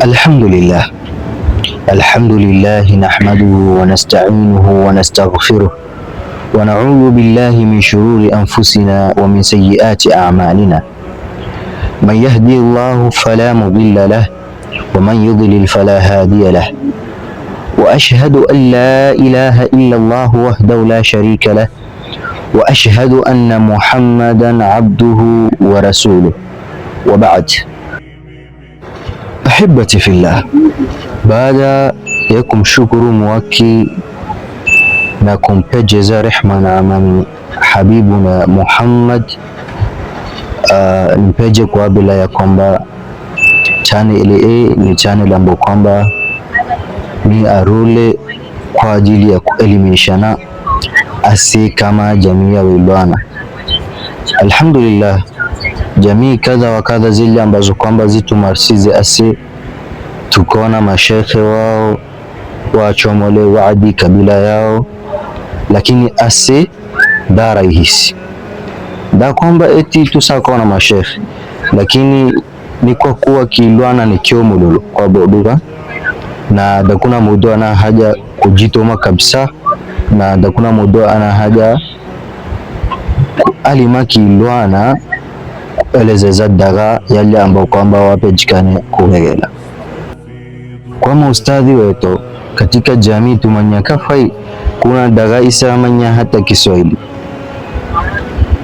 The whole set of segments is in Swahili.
Alhamdulillah, alhamdulillah nahmaduhu wa nasta'inuhu wa nastaghfiruh wa na'udhu billahi min shururi anfusina wa min sayyiati a'malina man yahdihillahu fala mudilla lah wa man yudlil fala hadiya lah wa ashhadu an la ilaha illa Allah wahdahu la sharika lah wa ashhadu anna Muhammadan abduhu wa rasuluh wa ba'd. Ahibati fillah, baada ya kumshukuru Muwaki na kumpejeza rehma na amani habibuna Muhammad, nimpeje kwa bila ya kwamba channel ile ni channel ambayo kwamba ni arule kwa ajili ya kuelimishana asi kama jamii ya Wilwana. Alhamdulillah, jamii kadha wa kadha zile ambazo kwamba zitumarsize asi tukona mashekhe wao wachomole waadi kabila yao, lakini asi dara ihisi da kwamba eti tusakona mashekhe, lakini ni kwa kuwa Kilwana ni kiomululu kwa boduga na dakuna mudo ana haja kujitoma kabisa, na dakuna mudo ana haja alima Kilwana elezeza daga yale ambao kwamba wapejikane kuhegela kwa maustadhi wetu katika jamii tumanya kafai. Kuna daga isamanya hata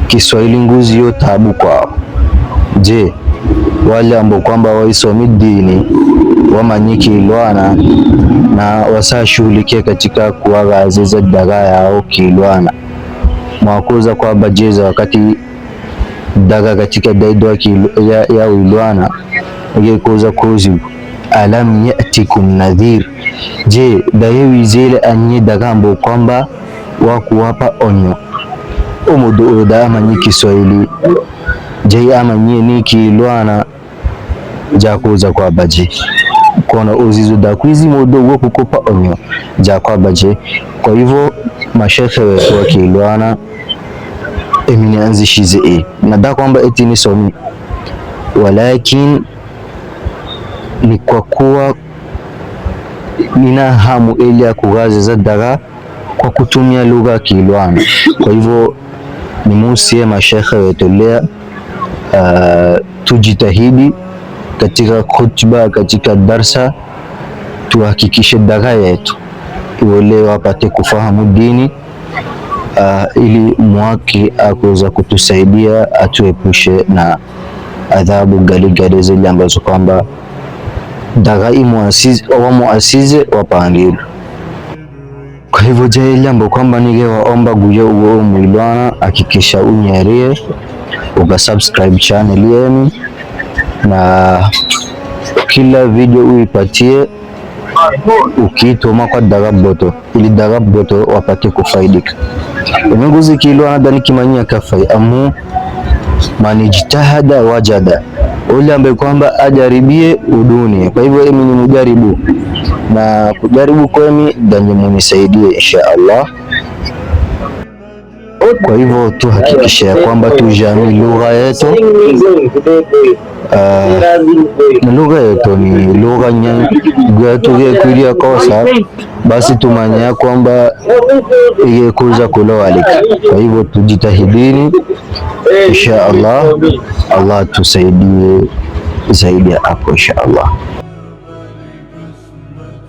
Kiswahili nguzi yo tabu kwao. Je, wale ambao kwamba waisomi dini wamanyi Kilwana na wasashughulikia katika kuwagazeza daga yao Kilwana mwakuza kwa bajeza wakati daga katika daidwa ya Wilwana ngekuza kuzi alam yatikum nadhir. Je, dayewi zile anye daga ambo kwamba wakuwapa onyo umudu da amanyi Kiswahili. Je, amanyi ni Kilwana jakuza kwa baje kona uzizo da kwizi mudu wo kukupa onyo ja kwa baje. Kwa hivyo mashekhe wetu wa Kilwana emini anzishize na da kwamba eti ni somi, walakin ni kwa kuwa nina hamu ili ya kugaza daga kwa kutumia lugha ya Kilwana. Kwa hivyo ni musie mashekhe wetu lea tujitahidi katika khutba, katika darsa, tuhakikishe daga yetu wale wapate kufahamu dini, ili Muwaki akuweza kutusaidia atuepushe na adhabu galigari zile ambazo kwamba daga wamuasize wapangiru. Kwa hivyo ile ambayo kwamba nigewaomba guye uwe Mwilwana, hakikisha unyerie ukasubscribe channel yenu na kila video uipatie ukiitoma kwa daga boto, ili daga boto wapate kufaidika. Umenguzi Kilwana dani kimanyia kafai amu manijitahada wajada, ule ambaye kwamba ajaribie udunia. Kwa hivyo mimi ni mujaribu na kujaribu kwemi dani munisaidie insha Allah. Kwa hivyo tuhakikisha ya kwamba tujami lugha yetu, lugha yetu ni lugha yetu yekulia kosa basi tumanya ya kwamba yekuza kulowalika. Kwa hivyo tujitahidini insha Allah, Allah tusaidie zaidi hapo insha Allah.